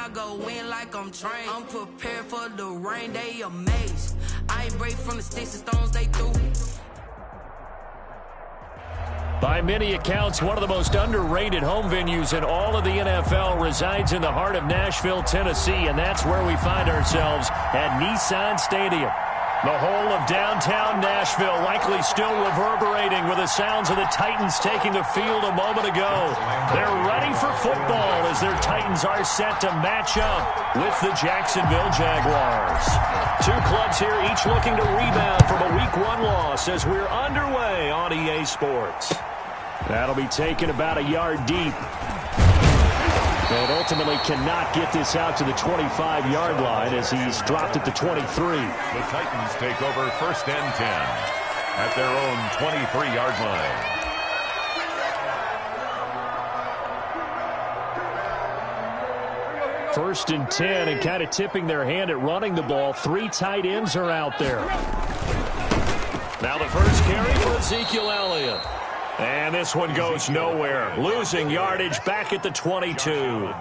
I go in like I'm trained. I'm prepared for the rain, they amazed. I ain't break from the sticks and stones they threw. By many accounts, one of the most underrated home venues in all of the NFL resides in the heart of Nashville, Tennessee, and that's where we find ourselves at Nissan Stadium. The whole of downtown Nashville likely still reverberating with the sounds of the Titans taking the field a moment ago. They're ready for football as their Titans are set to match up with the Jacksonville Jaguars. Two clubs here, each looking to rebound from a Week 1 loss as we're underway on EA Sports. That'll be taken about a yard deep. But ultimately cannot get this out to the 25-yard line as he's dropped at the 23. The Titans take over 1st and 10 at their own 23-yard line. 1st and 10 and kind of tipping their hand at running the ball. 3 tight ends are out there. Now the first carry for Ezekiel Elliott. And this one goes nowhere. Losing yardage back at the 22.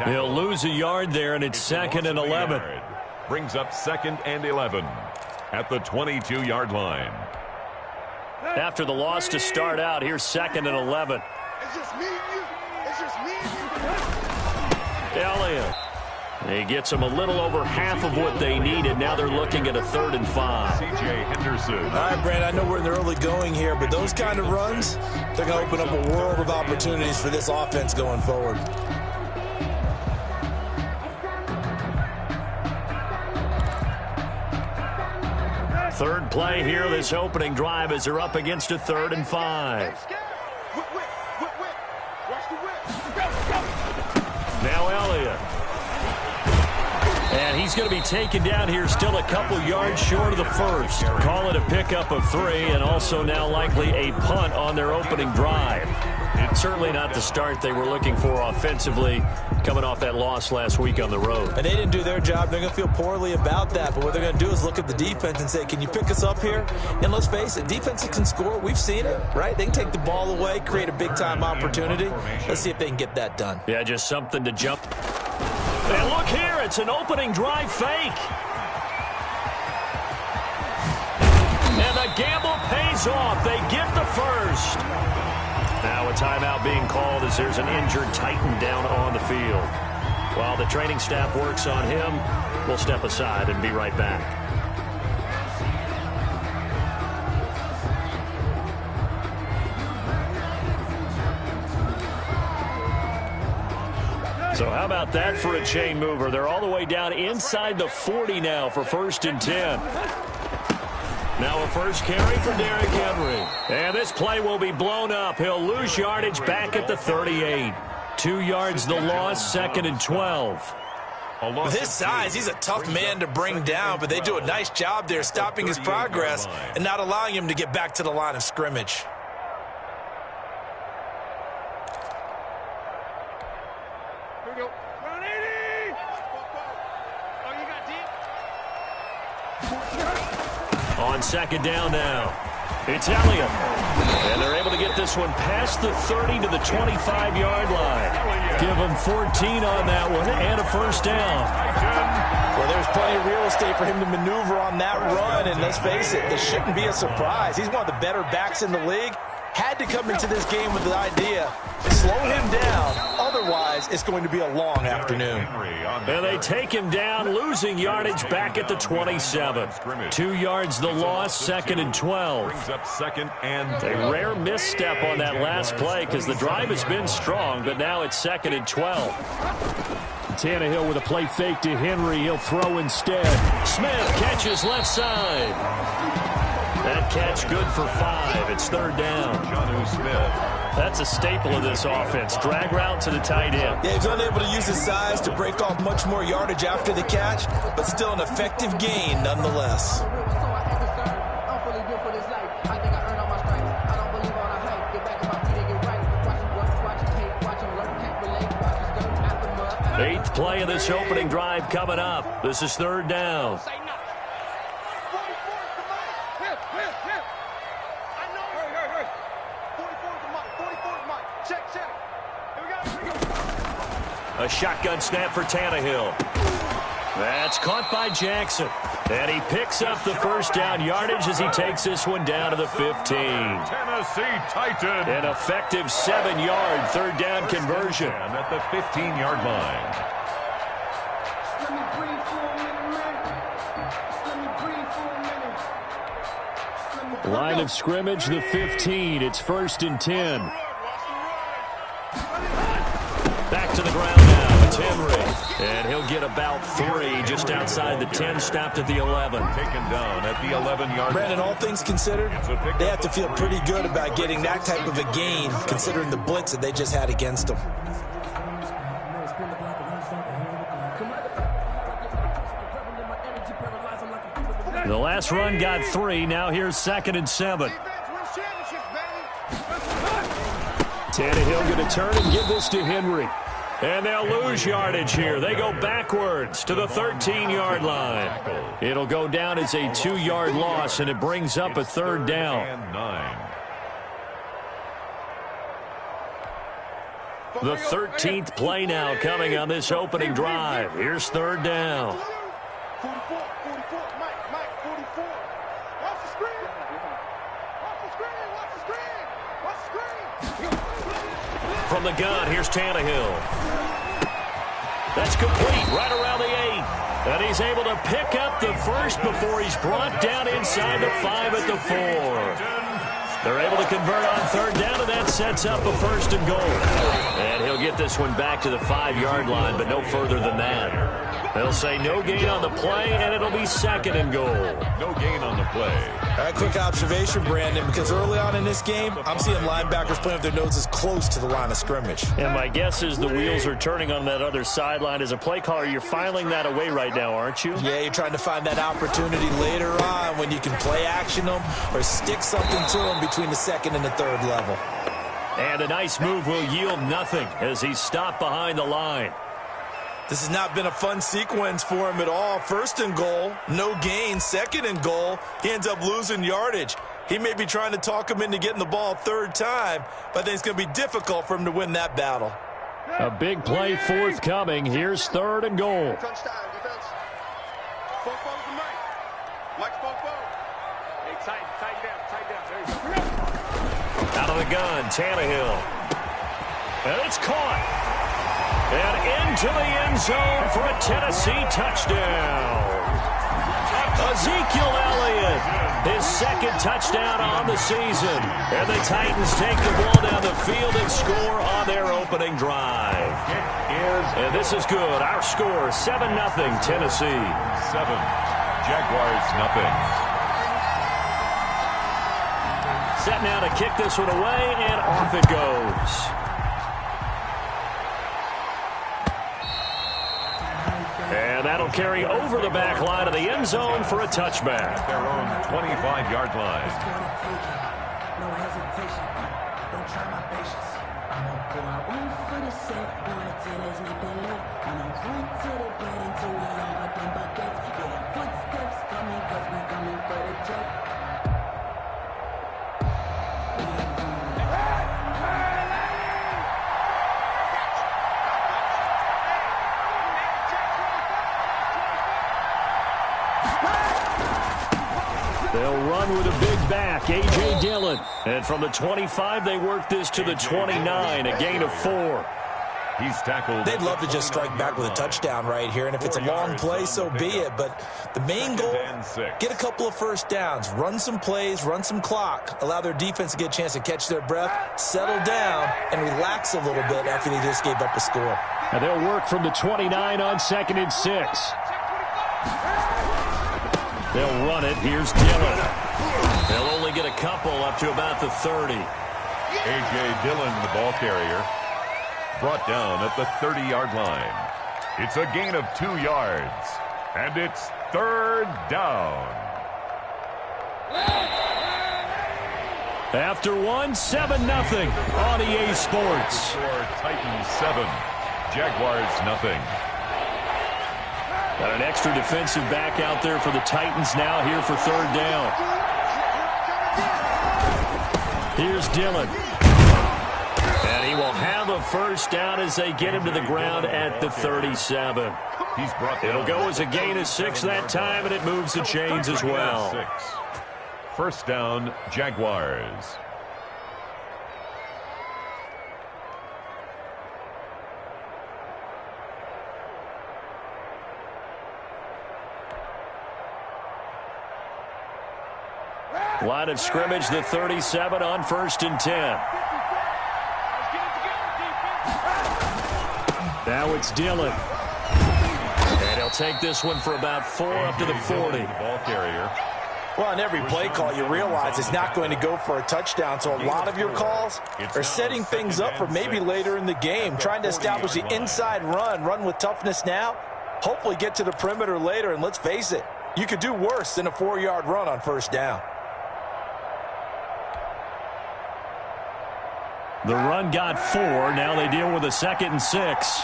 He'll lose a yard there, and it's 2nd and 11. Brings up 2nd and 11 at the 22-yard line. After the loss to start out, here's 2nd and 11. It's just me and you. It's just me and you. Elliott. He gets them a little over half of what they needed. Now they're looking at a 3rd and 5. C.J. Henderson. All right, Brad, I know we're in the early going here, but those kind of runs, they're going to open up a world of opportunities for this offense going forward. Third play here, this opening drive, as they're up against a 3rd and 5. Now Elliott. And he's going to be taken down here, still a couple yards short of the first. Call it a pickup of 3, and also now likely a punt on their opening drive. Certainly not the start they were looking for offensively, coming off that loss last week on the road. And they didn't do their job. They're going to feel poorly about that. But what they're going to do is look at the defense and say, can you pick us up here? And let's face it, defenses can score. We've seen it, right? They can take the ball away, create a big-time opportunity. Let's see if they can get that done. Yeah, just something to jump. And look here, it's an opening drive fake. And the gamble pays off. They get the first. Now a timeout being called as there's an injured Titan down on the field. While the training staff works on him, we'll step aside and be right back. So how about that for a chain mover? They're all the way down inside the 40 now for 1st and 10. Now a first carry for Derrick Henry. And this play will be blown up. He'll lose yardage back at the 38. 2 yards the loss, 2nd and 12. With his size, he's a tough man to bring down, but they do a nice job there stopping his progress and not allowing him to get back to the line of scrimmage. On 2nd down now, it's Elliott. And they're able to get this one past the 30 to the 25-yard line. Give them 14 on that one and a first down. Well, there's plenty of real estate for him to maneuver on that run, and let's face it, this shouldn't be a surprise. He's one of the better backs in the league. Had to come into this game with the idea, slow him down, otherwise it's going to be a long afternoon. And they take him down, losing yardage back at the 27. 2 yards the loss, 2nd and 12. Brings up 2nd and A rare misstep on that last play because the drive has been strong, but now it's 2nd and 12. Tannehill with a play fake to Henry. He'll throw instead. Smith catches left side. That catch good for 5. It's 3rd down. Jonnu Smith. That's a staple of this offense. Drag route to the tight end. Yeah, he's unable to use his size to break off much more yardage after the catch, but still an effective gain nonetheless. 8th play of this opening drive coming up. This is 3rd down. A shotgun snap for Tannehill. That's caught by Jackson. And he picks up the first down yardage as he takes this one down to the 15. Tennessee Titans. An effective 7-yard third down conversion. At the 15-yard line. Line of scrimmage, the 15. It's 1st and 10. Back to the ground now. It's Henry. And he'll get about 3 just outside the 10, stopped at the 11. Taken down at the 11-yard line. Brandon, all things considered, they have to feel pretty good about getting that type of a gain, considering the blitz that they just had against them. The last run got 3. Now here's 2nd and 7. Tannehill going to turn and give this to Henry. And they'll lose yardage here. They go backwards to the 13-yard line. It'll go down as a 2-yard loss, and it brings up a 3rd down. The 13th play now coming on this opening drive. Here's 3rd down. 44, Mike, 44. Watch the screen. Watch the screen. From the gun, here's Tannehill. That's complete right around the 8. And he's able to pick up the first before he's brought down inside the 5 at the 4. They're able to convert on 3rd down, and that sets up a 1st and goal. And he'll get this one back to the 5-yard line, but no further than that. They'll say no gain on the play, and it'll be 2nd and goal. No gain on the play. All right, quick observation, Brandon, because early on in this game, I'm seeing linebackers playing with their noses close to the line of scrimmage. And my guess is the wheels are turning on that other sideline. As a play caller, you're filing that away right now, aren't you? Yeah, you're trying to find that opportunity later on when you can play action them or stick something to them between the 2nd and the 3rd level. And a nice move will yield nothing as he's stopped behind the line. This has not been a fun sequence for him at all. 1st and goal, no gain. 2nd and goal, he ends up losing yardage. He may be trying to talk him into getting the ball 3rd time, but I think it's going to be difficult for him to win that battle. A big play forthcoming. Here's 3rd and goal. Touchdown, defense. Fofo to Mike. Mike Fofo. Hey, tighten down. There you go. Out of the gun, Tannehill. And it's caught. And into the end zone for a Tennessee touchdown. Ezekiel Elliott, his 2nd touchdown on the season. And the Titans take the ball down the field and score on their opening drive. And this is good. Our score, 7-0 Tennessee. 7. Jaguars, nothing. Set now to kick this one away, and off it goes. And that'll carry over the back line of the end zone for a touchback. Their own 25-yard line. No hesitation. Don't try my patience. I'ma pour out one for the set. One till there's nothing left. I'ma run to the bed until we all got them buckets. Yeah, footsteps coming, cause we coming for the check. They'll run with a big back, A.J. Dillon. And from the 25, they work this to the 29, a gain of 4. He's tackled. They'd love to just strike back with a touchdown right here, and if it's a long play, so be it. But the main goal, get a couple of 1st downs, run some plays, run some clock, allow their defense to get a chance to catch their breath, settle down, and relax a little bit after they just gave up a score. And they'll work from the 29 on 2nd and 6. They'll run it. Here's Dillon. They'll only get a couple up to about the 30. A.J. Dillon, the ball carrier, brought down at the 30-yard line. It's a gain of 2 yards, and it's 3rd down. After 7-0 on EA Sports. For Titans 7, Jaguars nothing. Got an extra defensive back out there for the Titans now here for 3rd down. Here's Dillon. And he will have a first down as they get him to the ground at the 37. He's brought down. It'll go as a gain of 6 that time, and it moves the chains as well. 6. First down, Jaguars. Line of scrimmage, the 37 on 1st and 10. Now it's Dillon. And he'll take this one for about 4 up to the 40. Ball carrier. Well, on every play call, you realize it's not going to go for a touchdown, so a lot of your calls are setting things up for maybe later in the game, trying to establish the inside run with toughness now, hopefully get to the perimeter later, and let's face it, you could do worse than a 4-yard run on first down. The run got 4. Now they deal with a 2nd and 6.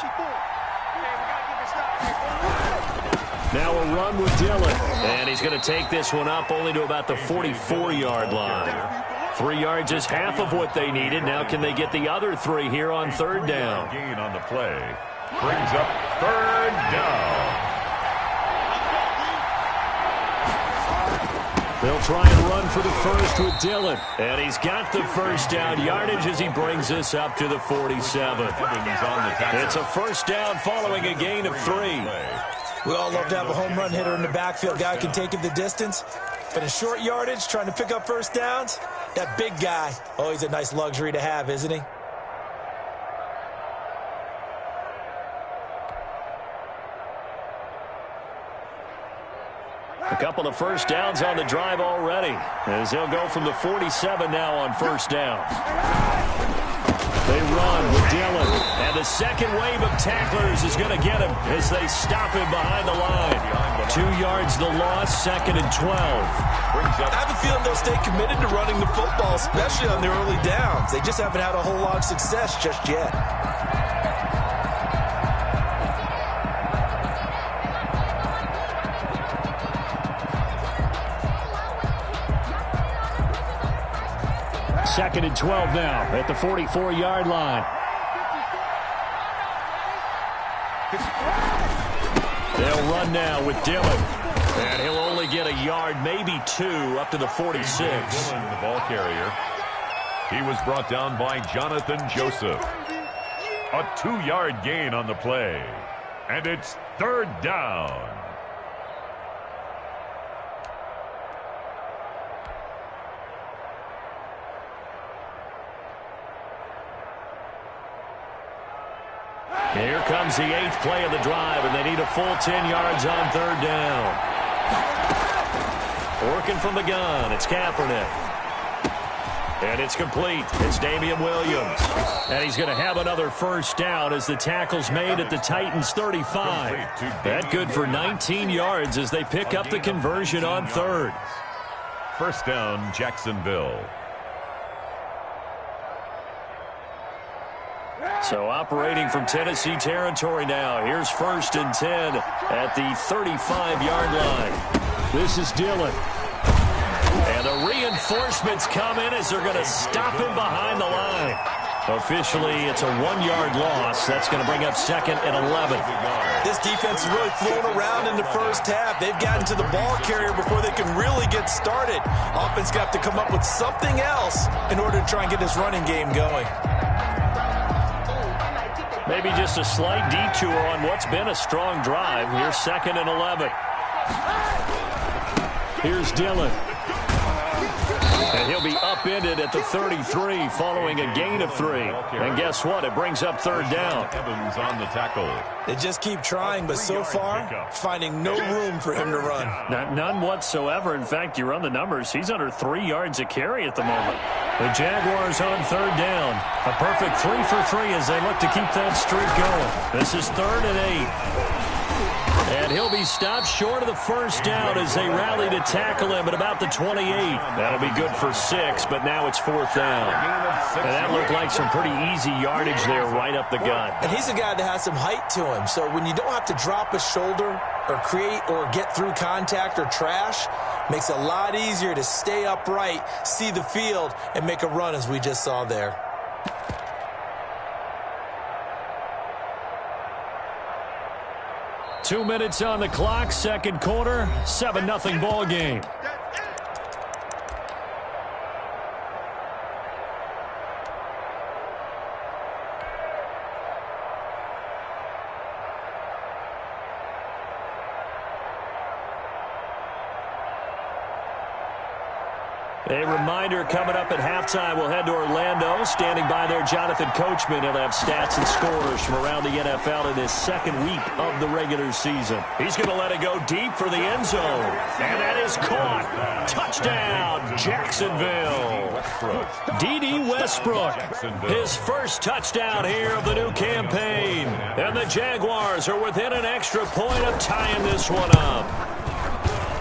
Now a run with Dillon. And he's going to take this one up only to about the 44-yard line. 3 yards is half of what they needed. Now can they get the other 3 here on 3rd down? Gain on the play. Brings up 3rd down. They'll try and run for the first with Dillon. And he's got the first down yardage as he brings this up to the 47. It's a first down following a gain of 3. We all love to have a home run hitter in the backfield. Guy can take it the distance. But in short yardage, trying to pick up first downs, that big guy, oh, he's a nice luxury to have, isn't he? A couple of first downs on the drive already, as they'll go from the 47 now on first down. They run with Dillon, and the second wave of tacklers is going to get him as they stop him behind the line. 2 yards the loss, 2nd and 12. I have a feeling they'll stay committed to running the football, especially on the early downs. They just haven't had a whole lot of success just yet. Second and 12 now at the 44-yard line. They'll run now with Dillon. And he'll only get a yard, maybe 2, up to the 46. Dillon, the ball carrier. He was brought down by Jonathan Joseph. A 2-yard gain on the play. And it's 3rd down. Here comes the 8th play of the drive, and they need a full 10 yards on 3rd down. Working from the gun, it's Kaepernick. And it's complete. It's Damian Williams. And he's going to have another first down as the tackle's made at the Titans' 35. That good for 19 yards as they pick up the conversion on 3rd. First down, Jacksonville. So operating from Tennessee territory now. Here's 1st and 10 at the 35-yard line. This is Dillon. And the reinforcements come in as they're going to stop him behind the line. Officially, it's a 1-yard loss. That's going to bring up 2nd and 11. This defense is really thrown around in the first half. They've gotten to the ball carrier before they can really get started. Offense got to come up with something else in order to try and get this running game going. Maybe just a slight detour on what's been a strong drive. Here's 2nd and 11. Here's Dillon. And he'll be upended at the 33 following a gain of 3. And guess what? It brings up 3rd down. Evans on the tackle. They just keep trying, but so far, finding no room for him to run. None whatsoever. In fact, you run the numbers. He's under 3 yards a carry at the moment. The Jaguars on 3rd down. A perfect 3 for 3 as they look to keep that streak going. This is 3rd and 8. And he'll be stopped short of the first down as they rally to tackle him at about the 28. That'll be good for 6, but now it's 4th down. And that looked like some pretty easy yardage there right up the gut. And he's a guy that has some height to him, so when you don't have to drop a shoulder or create or get through contact or trash, makes it a lot easier to stay upright, see the field, and make a run as we just saw there. 2 minutes on the clock, second quarter, 7-0 ball game. A reminder coming up at halftime, we'll head to Orlando. Standing by there, Jonathan Coachman. He'll have stats and scores from around the NFL in this second week of the regular season. He's going to let it go deep for the end zone. And that is caught. Touchdown, Jacksonville. D.D. Westbrook, his first touchdown here of the new campaign. And the Jaguars are within an extra point of tying this one up.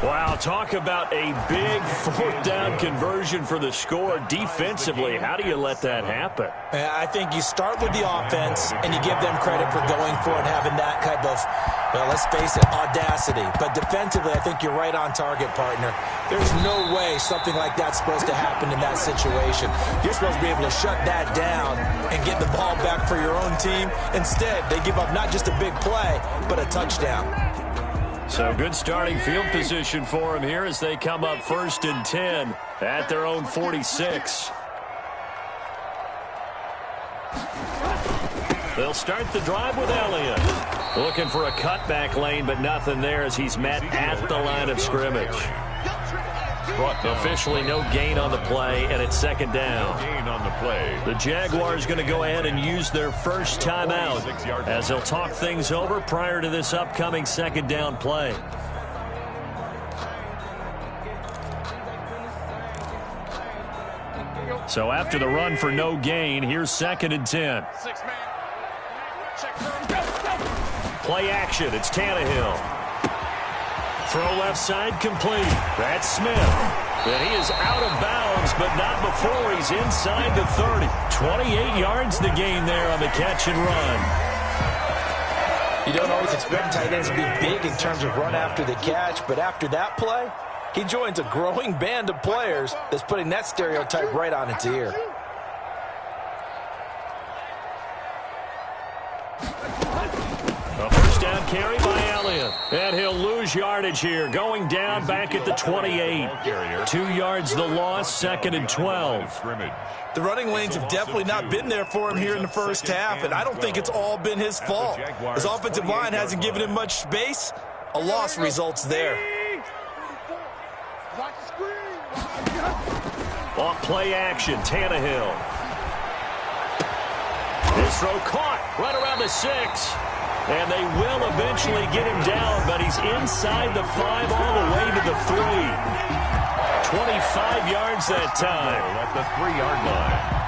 Wow, talk about a big fourth down conversion for the score defensively. How do you let that happen? I think you start with the offense, and you give them credit for going for it, having that kind of, well, let's face it, audacity. But defensively, I think you're right on target, partner. There's no way something like that's supposed to happen in that situation. You're supposed to be able to shut that down and get the ball back for your own team. Instead, they give up not just a big play, but a touchdown. So good starting field position for him here as they come up 1st and 10 at their own 46. They'll start the drive with Elliott. Looking for a cutback lane, but nothing there as he's met at the line of scrimmage. Officially no gain on the play, and it's second down. Gain on the play. The Jaguars going to go ahead and use their first timeout as they'll talk things over prior to this upcoming second down play. So after the run for no gain, here's 2nd and 10. Play action. It's Tannehill. Throw left side complete. That's Smith. And he is out of bounds, but not before he's inside the 30. 28 yards the gain there on the catch and run. You don't always expect tight ends to be big in terms of run after the catch, but after that play, he joins a growing band of players that's putting that stereotype right on its ear. A first down carry by Elliott. And he'll lose yardage here. Going down back at the 28. 2 yards the loss, 2nd and 12. The running lanes have definitely not been there for him here in the first half, and I don't think it's all been his fault. His offensive line hasn't given him much space. A loss results there. Off play action, Tannehill. This throw caught right around the 6. And they will eventually get him down, but he's inside the 5 all the way to the 3. 25 yards that time. At the 3-yard line.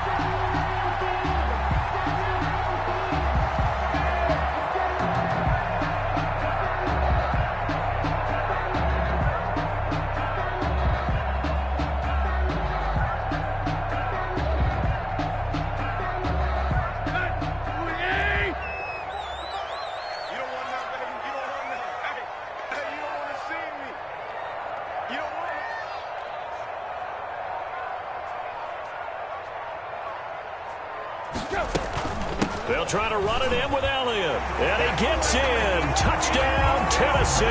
They'll try to run it in with Elliott. And he gets in. Touchdown, Tennessee.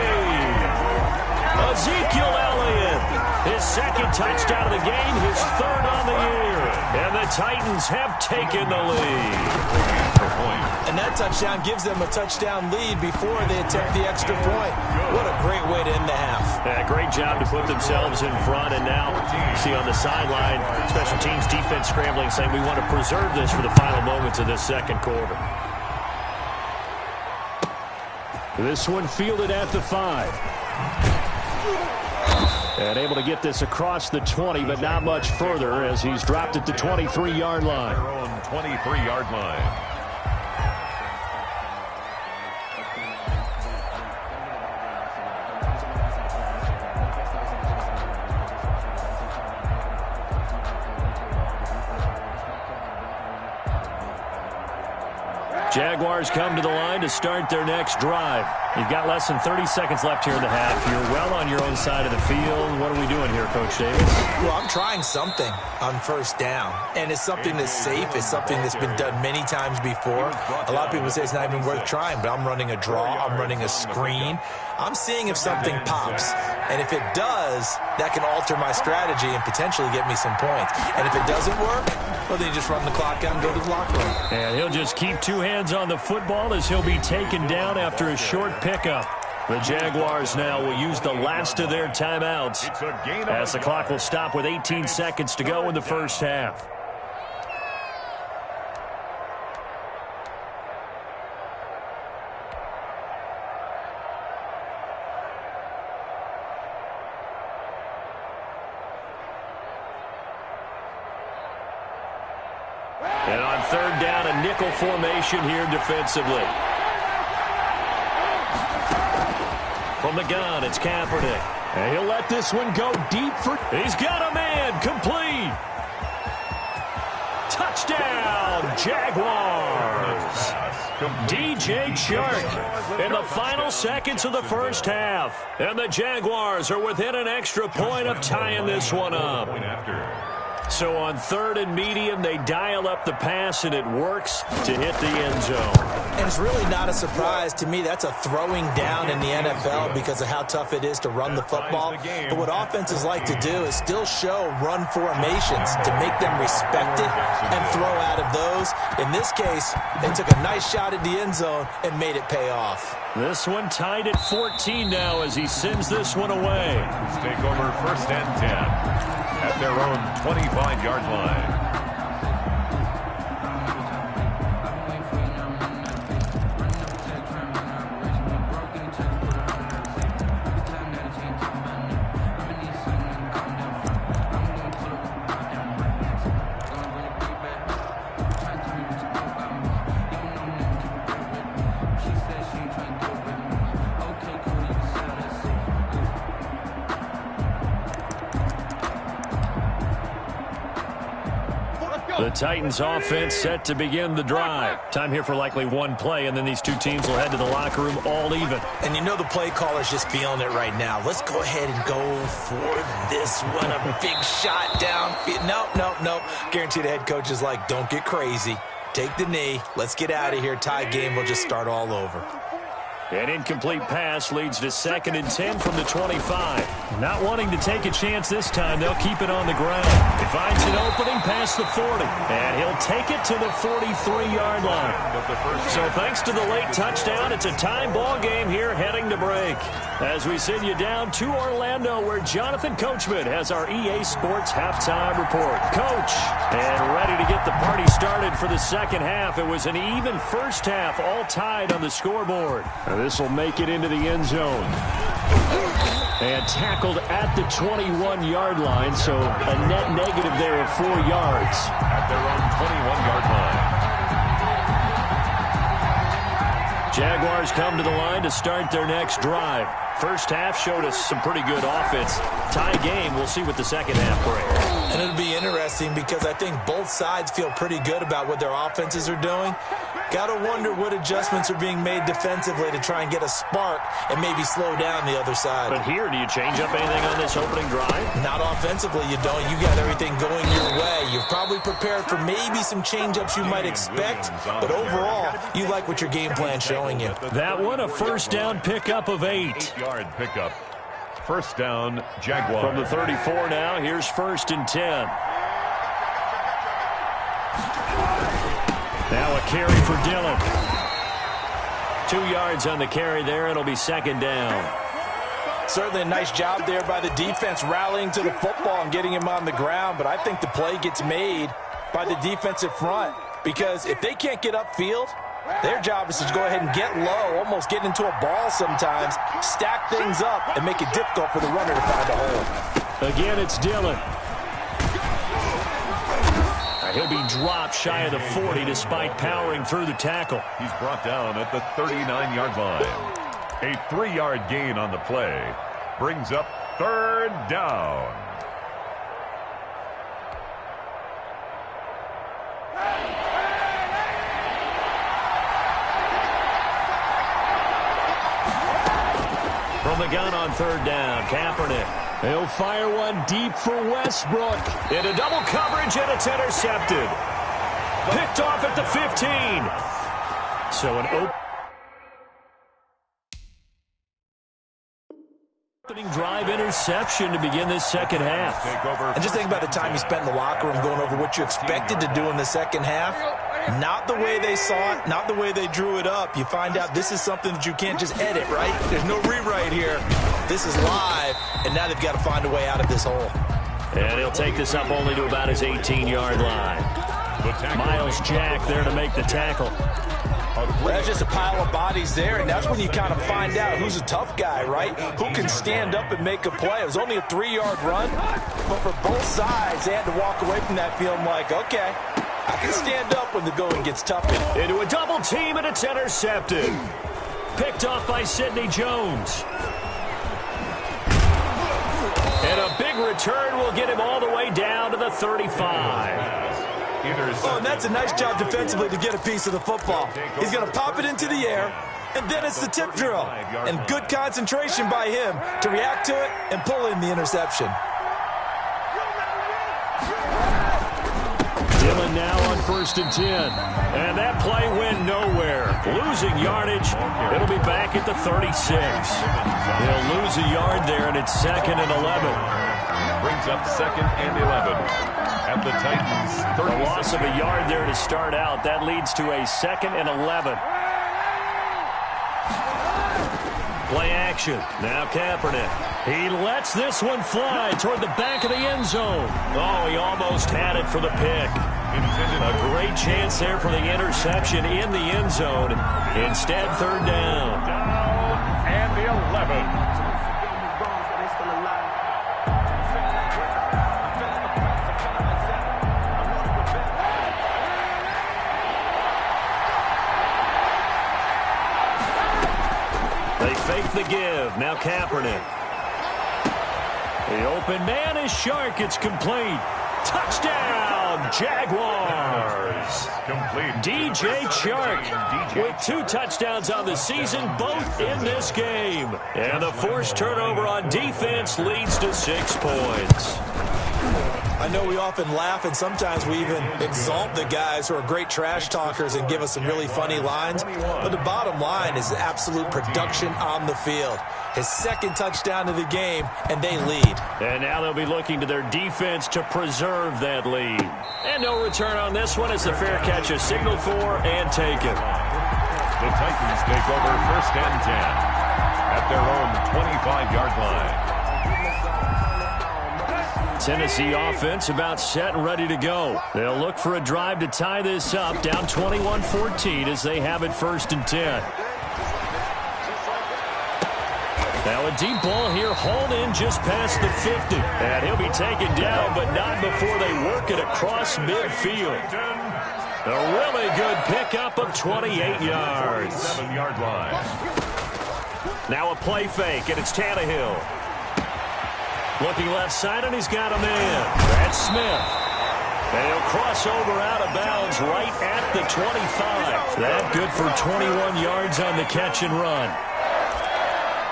Ezekiel Elliott. His second touchdown of the game, his third on the year. And the Titans have taken the lead. And that touchdown gives them a touchdown lead before they attempt the extra point. What a great way to end the half. Yeah, great job to put themselves in front. And now, see on the sideline, special teams defense scrambling, saying we want to preserve this for the final moments of this second quarter. This one fielded at the 5. And able to get this across the 20, but not much further as he's dropped it to 23-yard line. Their own 23-yard line. Jaguars come to the line to start their next drive. You've got less than 30 seconds left here in the half. You're well on your own side of the field. What are we doing here, Coach Davis? Well, I'm trying something on first down, and it's something that's safe. It's something that's been done many times before. A lot of people say it's not even worth trying, but I'm running a draw. I'm running a screen. I'm seeing if something pops, and if it does, that can alter my strategy and potentially get me some points. And if it doesn't work, well, then you just run the clock out and go to the locker room. And he'll just keep two hands on the football as he'll be taken down after a short pickup. The Jaguars now will use the last of their timeouts as the clock will stop with 18 seconds to go in the first half. And on third down, a nickel formation here defensively. From the gun, it's Kaepernick. And he'll let this one go deep for... He's got a man. Complete. Touchdown, Jaguars. DJ Chark in the final seconds of the first half. And the Jaguars are within an extra point of tying this one up. So on third and medium, they dial up the pass, and it works to hit the end zone. And it's really not a surprise to me. That's a throwing down in the NFL because of how tough it is to run the football. But what offenses like to do is still show run formations to make them respect it and throw out of those. In this case, they took a nice shot at the end zone and made it pay off. This one tied at 14 now as he sends this one away. Let's take over first and 10. At their own 25-yard line. The Titans offense set to begin the drive. Time here for likely one play, and then these two teams will head to the locker room all even. And you know the play caller's just feeling it right now. Let's go ahead and go for this one. A big shot down. Nope. Guarantee the head coach is like, don't get crazy. Take the knee. Let's get out of here. Tie game. We'll just start all over. An incomplete pass leads to 2nd and 10 from the 25. Not wanting to take a chance this time, they'll keep it on the ground. He finds an opening past the 40, and he'll take it to the 43-yard line. So thanks to the late touchdown, it's a tie ball game here heading to break. As we send you down to Orlando, where Jonathan Coachman has our EA Sports halftime report. Coach, and ready to get the party started for the second half. It was an even first half, all tied on the scoreboard. This will make it into the end zone. And tackled at the 21-yard line, so a net negative there of 4 yards. At their own 21-yard line. Jaguars come to the line to start their next drive. First half showed us some pretty good offense. Tie game, we'll see what the second half brings. And it'll be interesting because I think both sides feel pretty good about what their offenses are doing. Got to wonder what adjustments are being made defensively to try and get a spark and maybe slow down the other side. But here, do you change up anything on this opening drive? Not offensively, you don't. You got everything going your way. You've probably prepared for maybe some change-ups you might expect, but overall, you like what your game plan's showing you. That one, a first down pickup of 8. 8-yard pickup. First down, Jaguars. From the 34 now, here's 1st and 10. Now a carry for Dillon. 2 yards on the carry there. It'll be 2nd down. Certainly a nice job there by the defense rallying to the football and getting him on the ground, but I think the play gets made by the defensive front because if they can't get upfield, their job is to go ahead and get low, almost get into a ball sometimes, stack things up, and make it difficult for the runner to find a hole. Again, it's Dillon. He'll be dropped shy of the 40 despite powering through the tackle. He's brought down at the 39-yard line. A 3-yard gain on the play brings up 3rd down. From the gun on third down, Kaepernick. He'll fire one deep for Westbrook. Into double coverage, and it's intercepted. Picked off at the 15. So an opening drive interception to begin this second half. And just think about the time you spent in the locker room going over what you expected to do in the second half. Not the way they saw it, not the way they drew it up. You find out this is something that you can't just edit, right? There's no rewrite here. This is live, and now they've got to find a way out of this hole. And he'll take this up only to about his 18-yard line. Miles Jack there to make the tackle. That's just a pile of bodies there, and that's when you kind of find out who's a tough guy, right? Who can stand up and make a play. It was only a 3-yard run, but for both sides, they had to walk away from that feeling like, okay, I can stand up when the going gets tough. Into a double team, and it's intercepted. Picked off by Sidney Jones. And a big return will get him all the way down to the 35. Oh, and that's a nice job defensively to get a piece of the football. He's going to pop it into the air, and then it's the tip drill. And good concentration by him to react to it and pull in the interception. Dillon now on 1st and 10. And that play went nowhere. Losing yardage. It'll be back at the 36. He'll lose a yard there, and it's 2nd and 11. Brings up 2nd and 11. At the Titans, 30. A loss of a yard there to start out. That leads to a 2nd and 11. Play action. Now Kaepernick. He lets this one fly toward the back of the end zone. Oh, he almost had it for the pick. A great chance there for the interception in the end zone. Instead, 3rd down. Down and the 11. They fake the give. Now Kaepernick. The open man is Shark. It's complete. Touchdown, Jaguars. Complete. DJ Chark with 2 touchdowns on the season, both in this game. And the forced turnover on defense leads to 6 points. I know we often laugh, and sometimes we even exalt the guys who are great trash talkers and give us some really funny lines. But the bottom line is absolute production on the field. His 2nd touchdown of the game, and they lead. And now they'll be looking to their defense to preserve that lead. And no return on this one as the fair catch is signaled for and taken. The Titans take over 1st and 10 at their own 25-yard line. Tennessee offense about set and ready to go. They'll look for a drive to tie this up, down 21-14 as they have it 1st and 10. Now a deep ball here, hauled in just past the 50. And he'll be taken down, but not before they work it across midfield. A really good pickup of 28 yards. 7-yard line. Now a play fake, and it's Tannehill. Looking left side, and he's got a man. That's Smith. And he'll cross over out of bounds right at the 25. That good for 21 yards on the catch and run.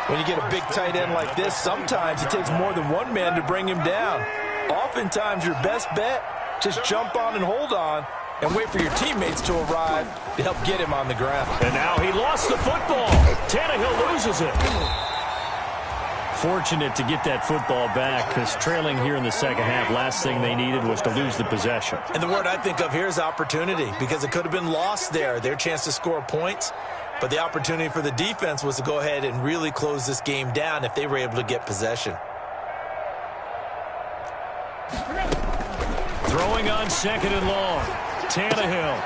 When you get a big tight end like this, sometimes it takes more than one man to bring him down. Oftentimes, your best bet, just jump on and hold on and wait for your teammates to arrive to help get him on the ground. And now he lost the football. Tannehill loses it. Fortunate to get that football back, because trailing here in the second half, last thing they needed was to lose the possession. And the word I think of here is opportunity, because it could have been lost there, their chance to score points. But the opportunity for the defense was to go ahead and really close this game down if they were able to get possession. Throwing on 2nd and long. Tannehill.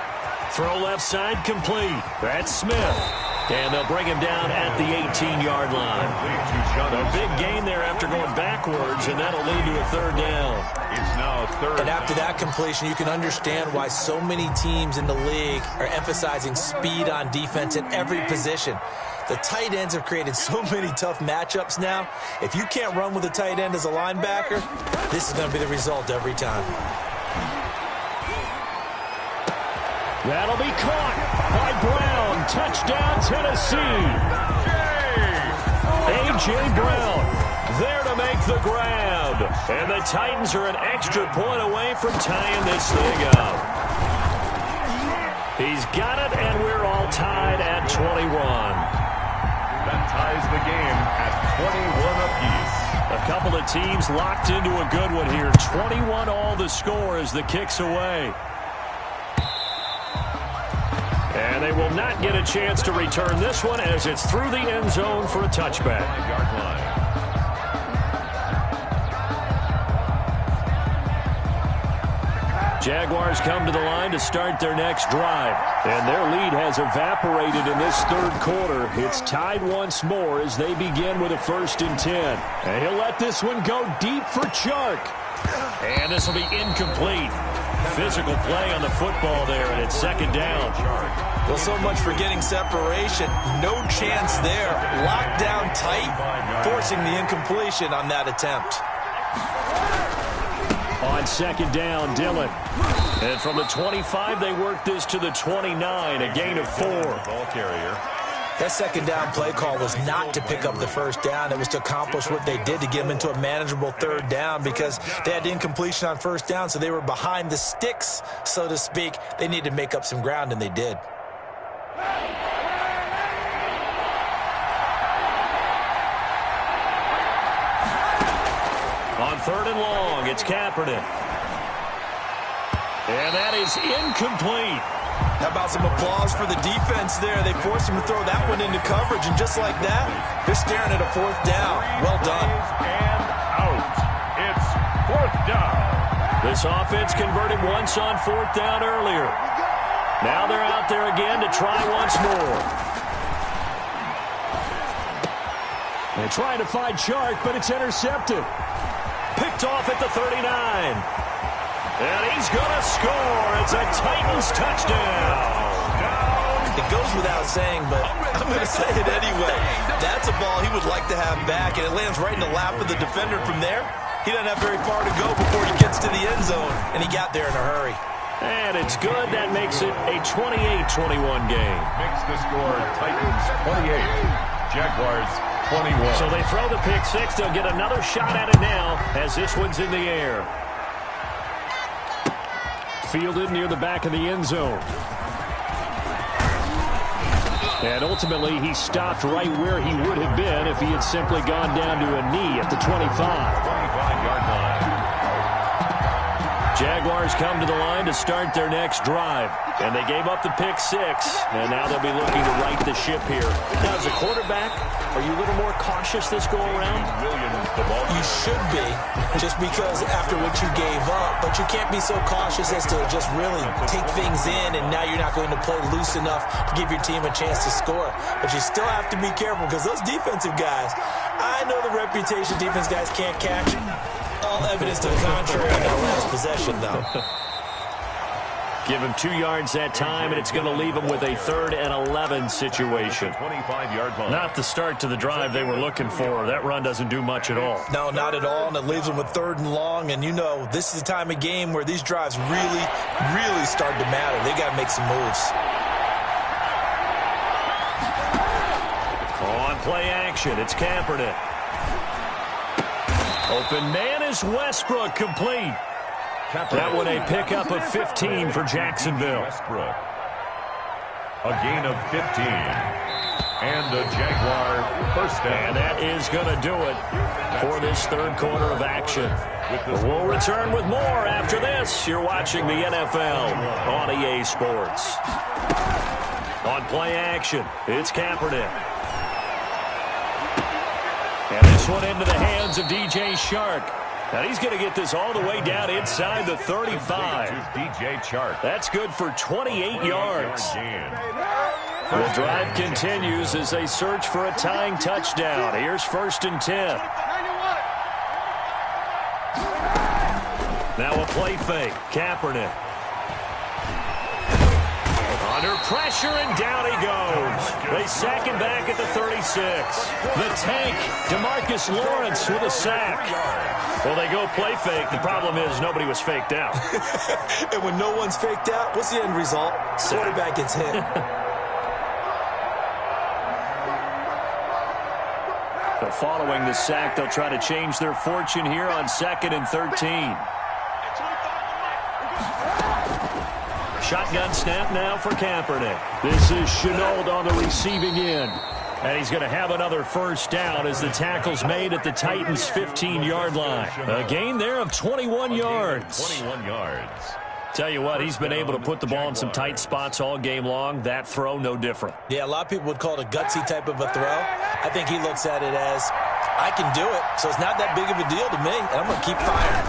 Throw left side complete. That's Smith. And they'll bring him down at the 18-yard line. A big gain there after going backwards, and that'll lead to a 3rd down. It's now 3rd. And after that completion, you can understand why so many teams in the league are emphasizing speed on defense at every position. The tight ends have created so many tough matchups now. If you can't run with a tight end as a linebacker, this is going to be the result every time. That'll be caught by Brown. Touchdown, Tennessee. A.J. Brown there to make the grab. And the Titans are an extra point away from tying this thing up. He's got it, and we're all tied at 21. That ties the game at 21 apiece. A couple of teams locked into a good one here. 21 all the score as the kick's away. And they will not get a chance to return this one as it's through the end zone for a touchback. Yard line. Jaguars come to the line to start their next drive. And their lead has evaporated in this third quarter. It's tied once more as they begin with a 1st and 10. And he'll let this one go deep for Chark. And this will be incomplete. Physical play on the football there, and it's 2nd down. Well, so much for getting separation. No chance there. Locked down tight, forcing the incompletion on that attempt. On 2nd down, Dillon. And from the 25, they work this to the 29, a gain of 4. Ball carrier. That 2nd down play call was not to pick up the 1st down. It was to accomplish what they did to get them into a manageable 3rd down because they had incompletion on 1st down, so they were behind the sticks, so to speak. They needed to make up some ground, and they did. On 3rd and long, it's Kaepernick. And that is incomplete. How about some applause for the defense there? They forced him to throw that one into coverage, and just like that, they're staring at a 4th down. Well done. And out. It's 4th down. This offense converted once on 4th down earlier. Now they're out there again to try once more. They're trying to find Chark, but it's intercepted. Picked off at the 39. And he's going to score. It's a Titans touchdown. It goes without saying, but I'm going to say it anyway. That's a ball he would like to have back, and it lands right in the lap of the defender. From there, he doesn't have very far to go before he gets to the end zone, and he got there in a hurry. And it's good. That makes it a 28-21 game. Makes the score Titans 28, Jaguars 21. So they throw the pick six. They'll get another shot at it now as this one's in the air. Fielded near the back of the end zone. And ultimately, he stopped right where he would have been if he had simply gone down to a knee at the 25. 25-yard line. Jaguars come to the line to start their next drive. And they gave up the pick six. And now they'll be looking to right the ship here. Now, as a quarterback, are you a little more cautious this go-around? Williams, the ball. You should be, just because after what you gave up. But you can't be so cautious as to just really take things in, and now you're not going to play loose enough to give your team a chance to score. But you still have to be careful because those defensive guys, I know the reputation defense guys can't catch. All evidence to the contrary on that last possession, though. Give him 2 yards that time, and it's going to leave him with a 3rd and 11 situation. 25-yard line. Not the start to the drive they were looking for. That run doesn't do much at all. No, not at all, and it leaves them with 3rd and long. And you know, this is the time of game where these drives really, really start to matter. They got to make some moves. On play action, it's Kaepernick. Open man is Westbrook, complete. That one a pickup of 15 for Jacksonville. Westbrook. A gain of 15. And a Jaguar 1st down. And that is going to do it for this third quarter of action. We'll return with more after this. You're watching the NFL on EA Sports. On play action, it's Kaepernick. And this one into the hands of DJ Chark. Now he's going to get this all the way down inside the 35. DJ Chark. That's good for 28 yards. The drive continues as they search for a tying touchdown. Here's 1st and 10. Now a play fake. Kaepernick. Under pressure, and down he goes. They sack him back at the 36. The tank, DeMarcus Lawrence with a sack. Well, they go play fake. The problem is nobody was faked out. And when no one's faked out, what's the end result? Quarterback gets hit. But following the sack, they'll try to change their fortune here on 2nd and 13. Shotgun snap now for Kaepernick. This is Shenault on the receiving end. And he's going to have another first down as the tackle's made at the Titans' 15-yard line. A gain there of 21 yards. 21 yards. Tell you what, he's been able to put the ball in some tight spots all game long. That throw, no different. Yeah, a lot of people would call it a gutsy type of a throw. I think he looks at it as, I can do it, so it's not that big of a deal to me, and I'm going to keep firing.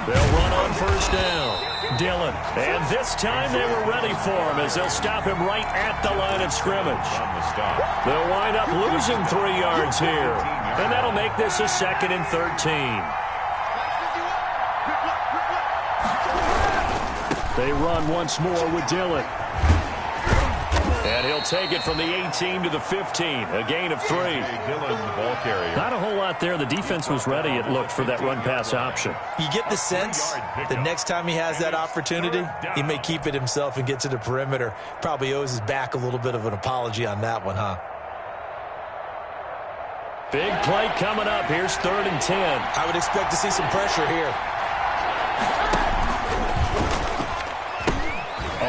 They'll run on first down. Dillon. And this time they were ready for him as they'll stop him right at the line of scrimmage. On the stop. They'll wind up losing 3 yards here. And that'll make this a 2nd and 13. They run once more with Dillon. And he'll take it from the 18 to the 15. A gain of 3. Dillon, the ball carrier. Not a whole lot there. The defense was ready, it looked, for that run-pass option. You get the sense the next time he has that opportunity, he may keep it himself and get to the perimeter. Probably owes his back a little bit of an apology on that one, huh? Big play coming up. Here's 3rd and 10. I would expect to see some pressure here.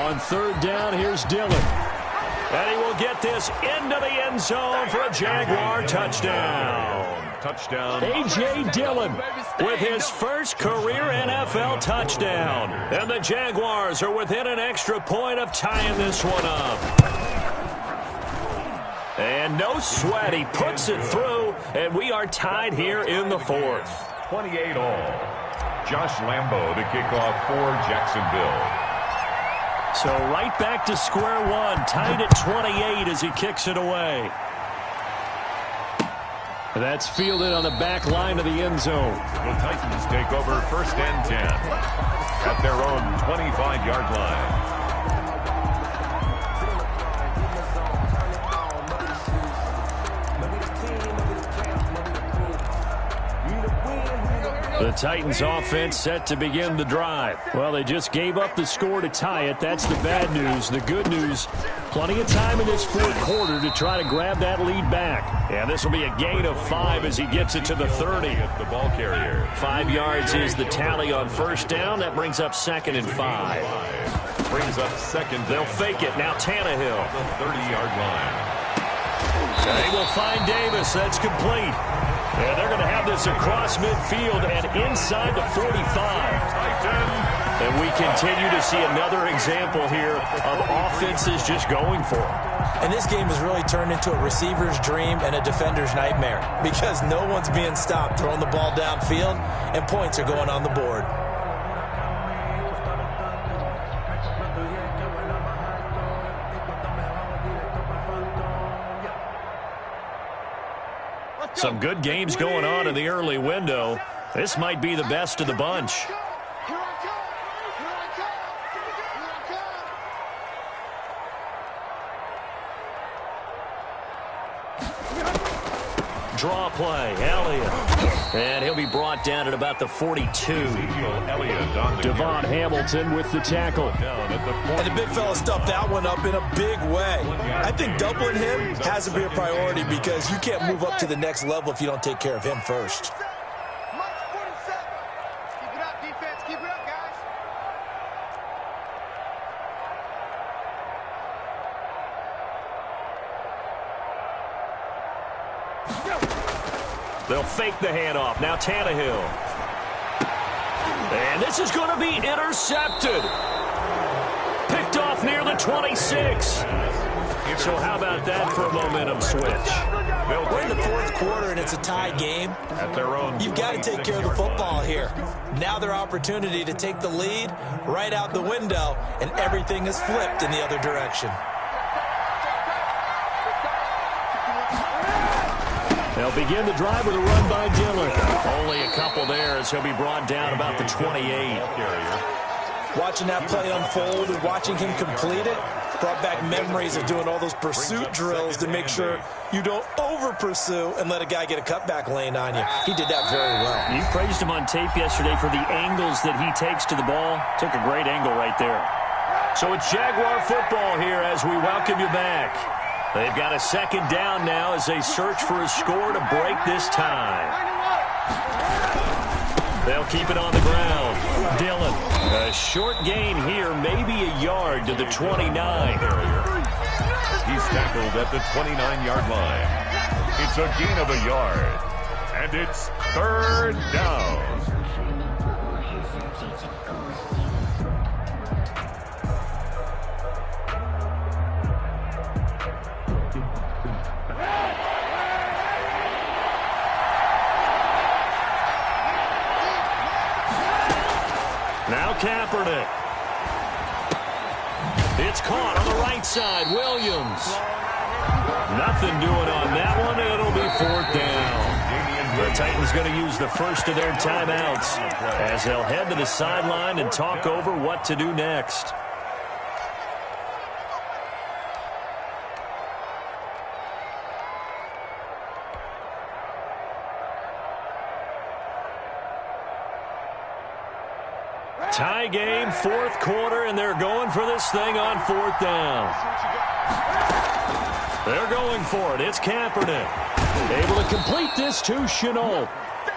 On 3rd down, here's Dillon. And he will get this into the end zone for a Jaguar touchdown. Touchdown. A.J. Dillon with his first career NFL touchdown. And the Jaguars are within an extra point of tying this one up. And no sweat. He puts it through, and we are tied here in the 4th. 28 all. Josh Lambo to kick off for Jacksonville. So right back to square one, tied at 28 as he kicks it away. That's fielded on the back line of the end zone. The Titans take over 1st and 10 at their own 25-yard line. The Titans offense set to begin the drive. Well, they just gave up the score to tie it. That's the bad news. The good news, plenty of time in this 4th quarter to try to grab that lead back. And this will be a gain of 5 as he gets it to the 30. The ball carrier. 5 yards is the tally on first down. That brings up 2nd and 5. Brings up 2nd. They'll fake it. Now Tannehill. The 30-yard line. They will find Davis. That's complete. And they're going to have this across midfield and inside the 45. And we continue to see another example here of offenses just going for it. And this game has really turned into a receiver's dream and a defender's nightmare because no one's being stopped throwing the ball downfield, and points are going on the board. Some good games going on in the early window. This might be the best of the bunch. Draw play, Elliott. And he'll be brought down at about the 42. Devon Hamilton with the tackle. And the big fella stuffed that one up in a big way. I think doubling him has to be a priority because you can't move up to the next level if you don't take care of him first. Keep it up, defense. Keep it up, guys. They'll fake the handoff. Now Tannehill. And this is going to be intercepted. Picked off near the 26. So how about that for a momentum switch? We're in the 4th quarter and it's a tie game. At their own. You've got to take care of the football here. Now their opportunity to take the lead right out the window, and everything is flipped in the other direction. They'll begin the drive with a run by Dillon. Only a couple there as he'll be brought down about the 28. Watching that play unfold and watching him complete it brought back memories of doing all those pursuit drills to make sure you don't over-pursue and let a guy get a cutback lane on you. He did that very well. You praised him on tape yesterday for the angles that he takes to the ball. Took a great angle right there. So it's Jaguar football here as we welcome you back. They've got a second down now as they search for a score to break this tie. They'll keep it on the ground. Dillon, a short gain here, maybe a yard to the 29. He's tackled at the 29-yard line. It's a gain of a yard, and it's third down. Now Kaepernick. It's caught on the right side. Williams. Nothing doing on that one. It'll be fourth down. The Titans going to use the first of their timeouts as they'll head to the sideline and talk over what to do next. Tie game, fourth quarter, and they're going for this thing on fourth down. They're going for it. It's Kaepernick. Able to complete this to Shenault.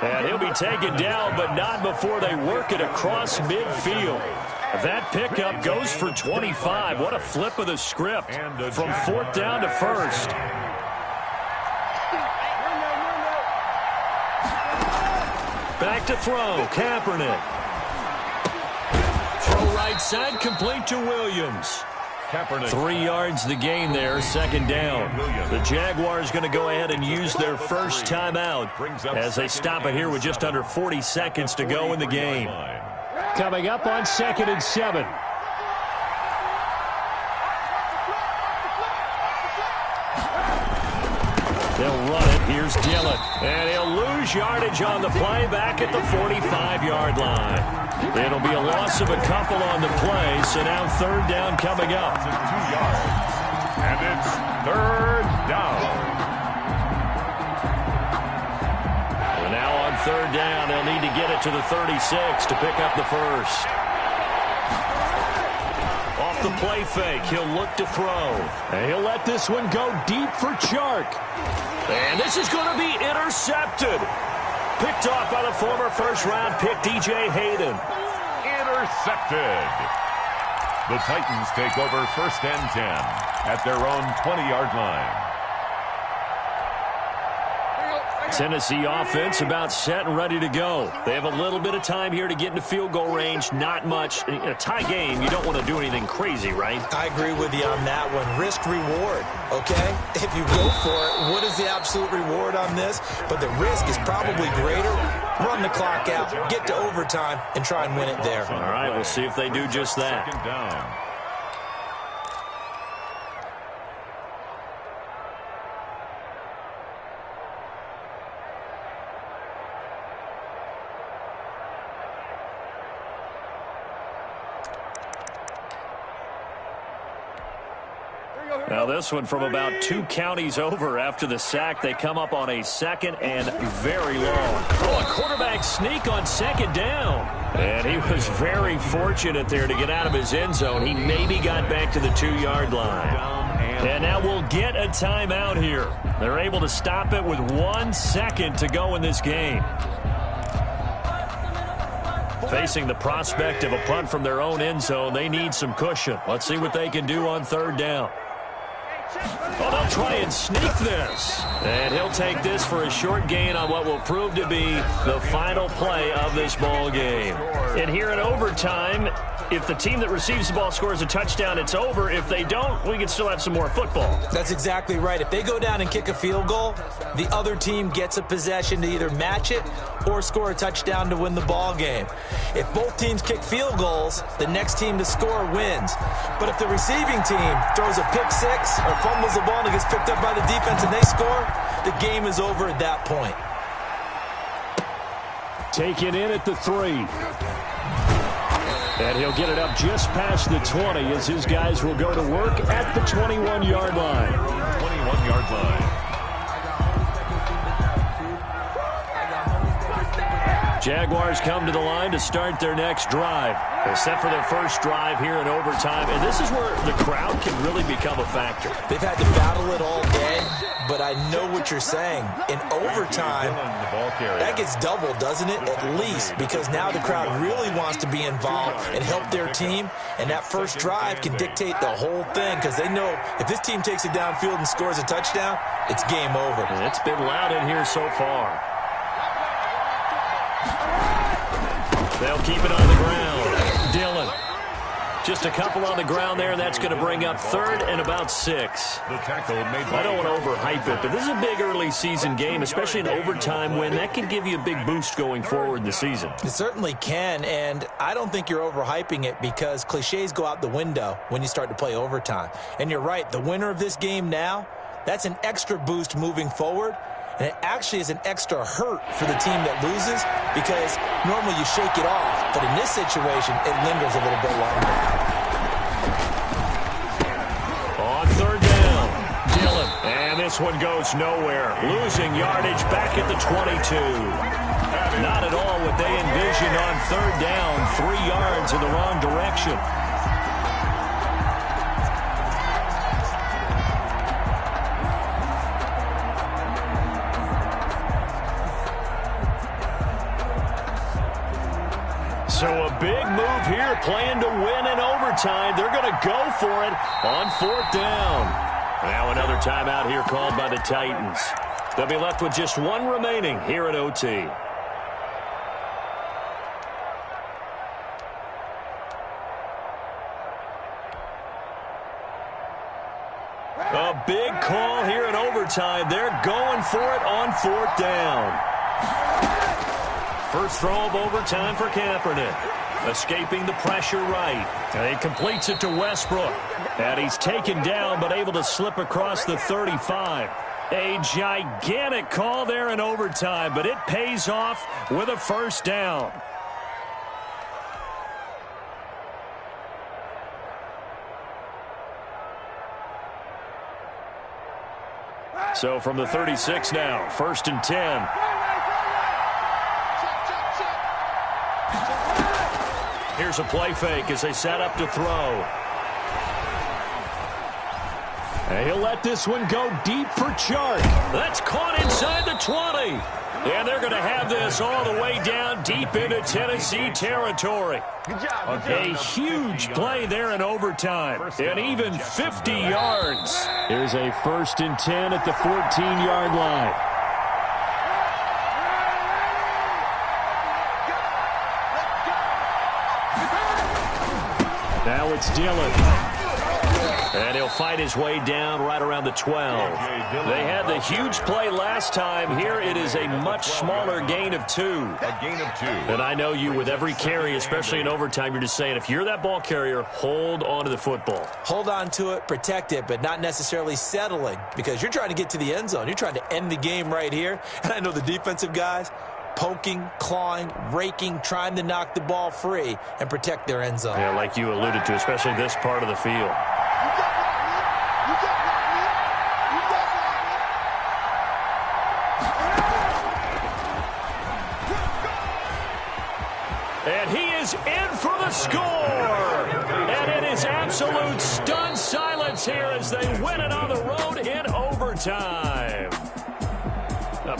And he'll be taken down, but not before they work it across midfield. That pickup goes for 25. What a flip of the script from fourth down to first. Back to throw, Kaepernick. Throw right side, complete to Williams. Kaepernick. 3 yards the gain there, second down. The Jaguars going to go ahead and use their first timeout as they stop it here with just under 40 seconds to go in the game. Coming up on 2nd and 7. They'll run it. Here's Dillon. And he'll lose yardage on the play back at the 45-yard line. It'll be a loss of a couple on the play, so now third down coming up. 2 yards, and it's third down. Well, now on third down, they'll need to get it to the 36 to pick up the first. Off the play fake, he'll look to throw. And he'll let this one go deep for Chark. And this is going to be intercepted. Picked off by the former first-round pick, DJ Hayden. Intercepted. The Titans take over first and 10 at their own 20-yard line. Tennessee offense about set and ready to go. They have a little bit of time here to get into field goal range. Not much. In a tie game, you don't want to do anything crazy, right? I agree with you on that one. Risk reward, okay? If you go for it, what is the absolute reward on this? But the risk is probably greater. Run the clock out, get to overtime, and try and win it there. All right, we'll see if they do just that. Second down. Now this one from about 2 counties over after the sack. They come up on a second and very long. Oh, a quarterback sneak on second down. And he was very fortunate there to get out of his end zone. He maybe got back to the 2-yard line. And now we'll get a timeout here. They're able to stop it with 1 second to go in this game. Facing the prospect of a punt from their own end zone, they need some cushion. Let's see what they can do on third down. Oh, they'll try and sneak this. And he'll take this for a short gain on what will prove to be the final play of this ball game. And here in overtime, if the team that receives the ball scores a touchdown, it's over. If they don't, we can still have some more football. That's exactly right. If they go down and kick a field goal, the other team gets a possession to either match it or score a touchdown to win the ball game. If both teams kick field goals, the next team to score wins. But if the receiving team throws a pick six or fumbles the ball and it gets picked up by the defense and they score, the game is over at that point. Taken in at the 3. And he'll get it up just past the 20 as his guys will go to work at the 21-yard line. 21-yard line. Jaguars come to the line to start their next drive. They're set for their first drive here in overtime, and this is where the crowd can really become a factor. They've had to battle it all day, but I know what you're saying. In overtime, that gets doubled, doesn't it? At least, because now the crowd really wants to be involved and help their team, and that first drive can dictate the whole thing because they know if this team takes it downfield and scores a touchdown, it's game over. And it's been loud in here so far. They'll keep it on the ground. Dillon. Just a couple on the ground there, and that's going to bring up 3rd and about 6. The tackle made by I don't want to overhype it, but this is a big early season game, especially an overtime win. That can give you a big boost going forward in the season. It certainly can, and I don't think you're overhyping it because cliches go out the window when you start to play overtime. And you're right, the winner of this game now, that's an extra boost moving forward. And it actually is an extra hurt for the team that loses because normally you shake it off. But in this situation, it lingers a little bit longer. On 3rd down, Dillon. And this one goes nowhere. Losing yardage back at the 22. Not at all what they envisioned on 3rd down. 3 yards in the wrong direction. So a big move here, playing to win in overtime. They're going to go for it on 4th down. Now another timeout here called by the Titans. They'll be left with just 1 remaining here at OT. A big call here in overtime. They're going for it on 4th down. First throw of overtime for Kaepernick. Escaping the pressure right. And he completes it to Westbrook. And he's taken down but able to slip across the 35. A gigantic call there in overtime, but it pays off with a first down. So from the 36 now, 1st and 10. Here's a play fake as they set up to throw. And he'll let this one go deep for Chark. That's caught inside the 20. And they're going to have this all the way down deep into Tennessee territory. A huge play there in overtime. And even 50 yards. Here's a 1st and 10 at the 14-yard line. Now it's Dillon. And he'll fight his way down right around the 12. They had the huge play last time. Here it is a much smaller gain of 2. a gain of 2. And I know you with every carry, especially in overtime, you're just saying if you're that ball carrier, hold on to the football. Hold on to it, protect it, but not necessarily settling because you're trying to get to the end zone. You're trying to end the game right here. And I know the defensive guys poking, clawing, raking, trying to knock the ball free and protect their end zone. Yeah, like you alluded to, especially this part of the field. And he is in for the score. And it is absolute stunned silence here as they win it on the road in overtime.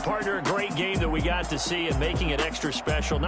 Partner, a great game that we got to see and making it extra special.